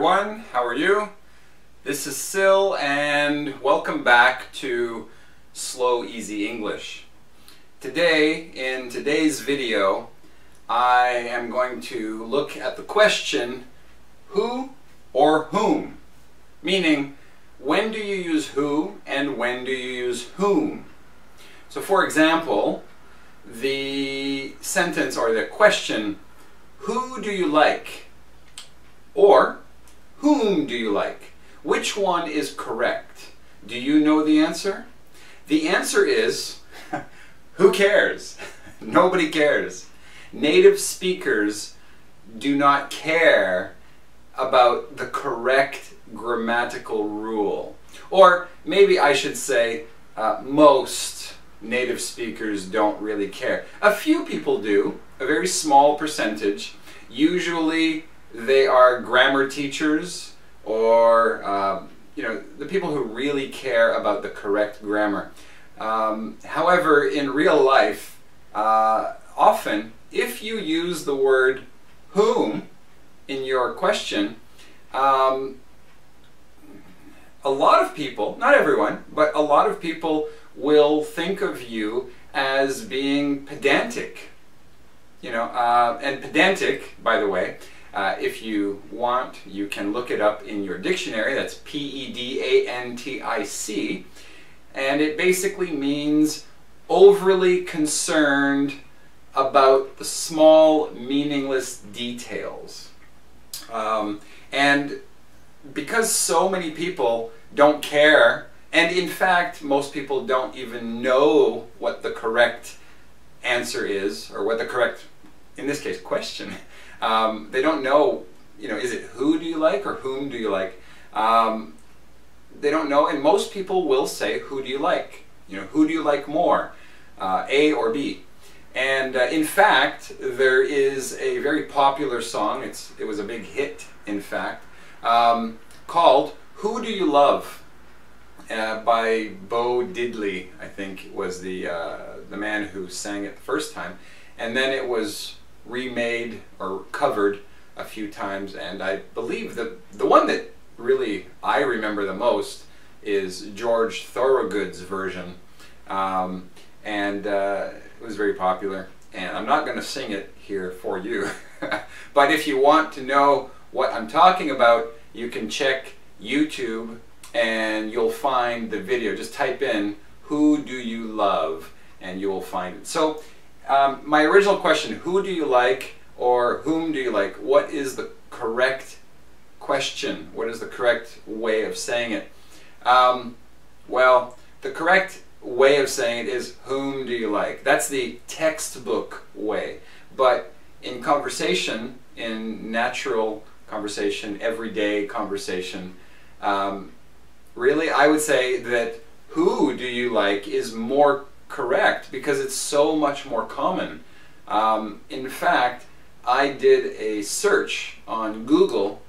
everyone, how are you? This is Sil and welcome back to Slow Easy English. Today, in today's video, I am going to look at the question who or whom, meaning when do you use who and when do you use whom. So for example, the sentence or the question, who do you like? Or, whom do you like? Which one is correct? Do you know the answer? The answer is, who cares? Nobody cares. Native speakers do not care about the correct grammatical rule. Or maybe I should say, most native speakers don't really care. A few people do, a very small percentage. Usually they are grammar teachers or the people who really care about the correct grammar. However, in real life, often if you use the word whom in your question, a lot of people, not everyone, but a lot of people will think of you as being pedantic. And pedantic, by the way, if you want, you can look it up in your dictionary. That's P-E-D-A-N-T-I-C. And it basically means overly concerned about the small, meaningless details. And because so many people don't care, and in fact, most people don't even know what the correct answer is, or what the correct, in this case, question. They don't know, is it who do you like or whom do you like? They don't know, and most people will say, who do you like? Who do you like more, A or B? And in fact, there is a very popular song, it was a big hit, in fact, called Who Do You Love? By Bo Diddley, I think was the man who sang it the first time. And then it was remade or covered a few times, and I believe the one that really I remember the most is George Thorogood's version, and it was very popular, and I'm not going to sing it here for you. But if you want to know what I'm talking about, you can check YouTube and you'll find the video. Just type in who do you love and you will find it. So my original question, who do you like or whom do you like? What is the correct question? What is the correct way of saying it? Well, the correct way of saying it is whom do you like? That's the textbook way. But in conversation, in natural conversation, everyday conversation, really I would say that who do you like is more correct because it's so much more common. In fact, I did a search on Google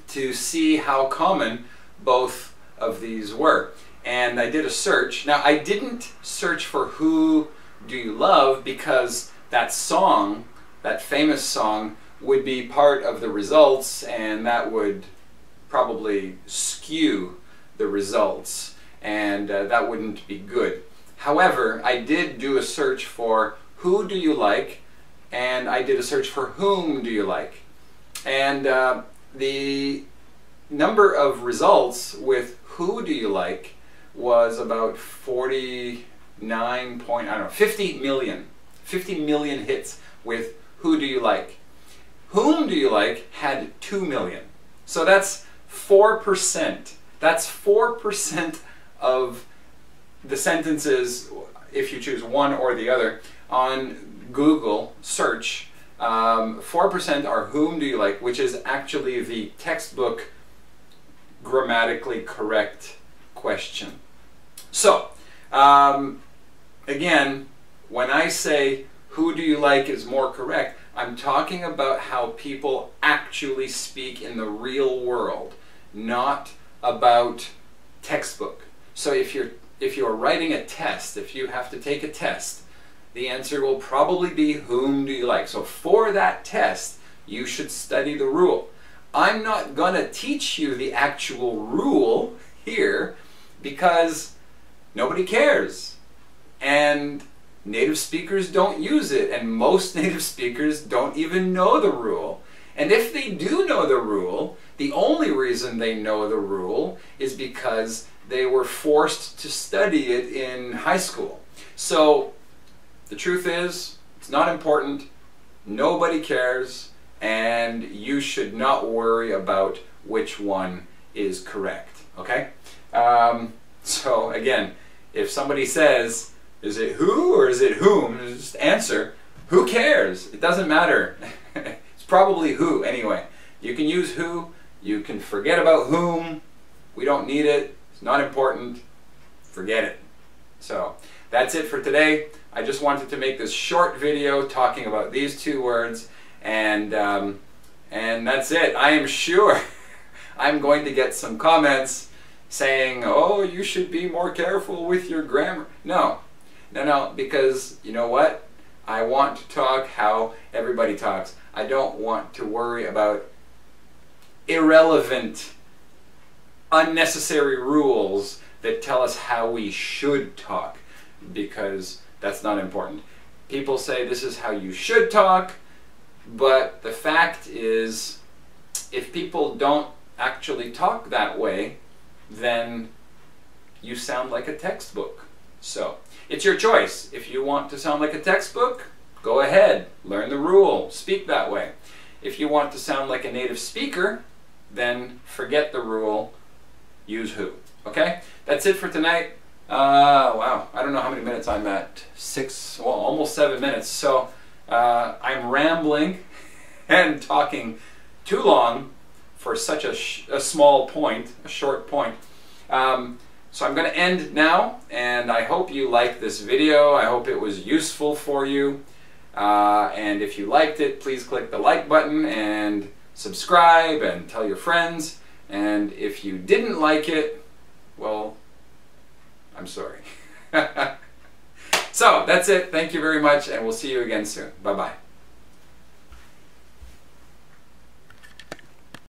to see how common both of these were. And I did a search. Now, I didn't search for who do you love because that song, that famous song, would be part of the results, and that would probably skew the results, and that wouldn't be good. However, I did do a search for who do you like, and I did a search for whom do you like. And the number of results with who do you like was about 50 million. 50 million hits with who do you like. Whom do you like had 2 million. So that's 4%. That's 4% of the sentences, if you choose one or the other, on Google search. 4% are whom do you like, which is actually the textbook grammatically correct question. So, again, when I say who do you like is more correct, I'm talking about how people actually speak in the real world, not about textbook. So if you're writing a test, if you have to take a test, the answer will probably be whom do you like. So for that test, you should study the rule. I'm not gonna teach you the actual rule here because nobody cares. And native speakers don't use it, and most native speakers don't even know the rule. And if they do know the rule, the only reason they know the rule is because they were forced to study it in high school. So the truth is, it's not important, nobody cares, and you should not worry about which one is correct, okay? So again, if somebody says, is it who or is it whom? Just answer, who cares? It doesn't matter. It's probably who anyway. You can use who, you can forget about whom. We don't need it, it's not important, forget it. So that's it for today. I just wanted to make this short video talking about these two words, and that's it. I am sure I'm going to get some comments saying, oh, you should be more careful with your grammar. No, because you know what? I want to talk how everybody talks. I don't want to worry about irrelevant, unnecessary rules that tell us how we should talk, because that's not important. People say this is how you should talk, but the fact is, if people don't actually talk that way, then you sound like a textbook. So it's your choice. If you want to sound like a textbook, go ahead, learn the rule, speak that way. If you want to sound like a native speaker, then forget the rule, use who. Okay? That's it for tonight. Wow, I don't know how many minutes I'm at. Almost 7 minutes. So I'm rambling and talking too long for such a small point, a short point. So I'm going to end now, and I hope you liked this video. I hope it was useful for you. And if you liked it, please click the like button and subscribe and tell your friends. And if you didn't like it, well, I'm sorry. So that's it. Thank you very much, and we'll see you again soon. Bye-bye.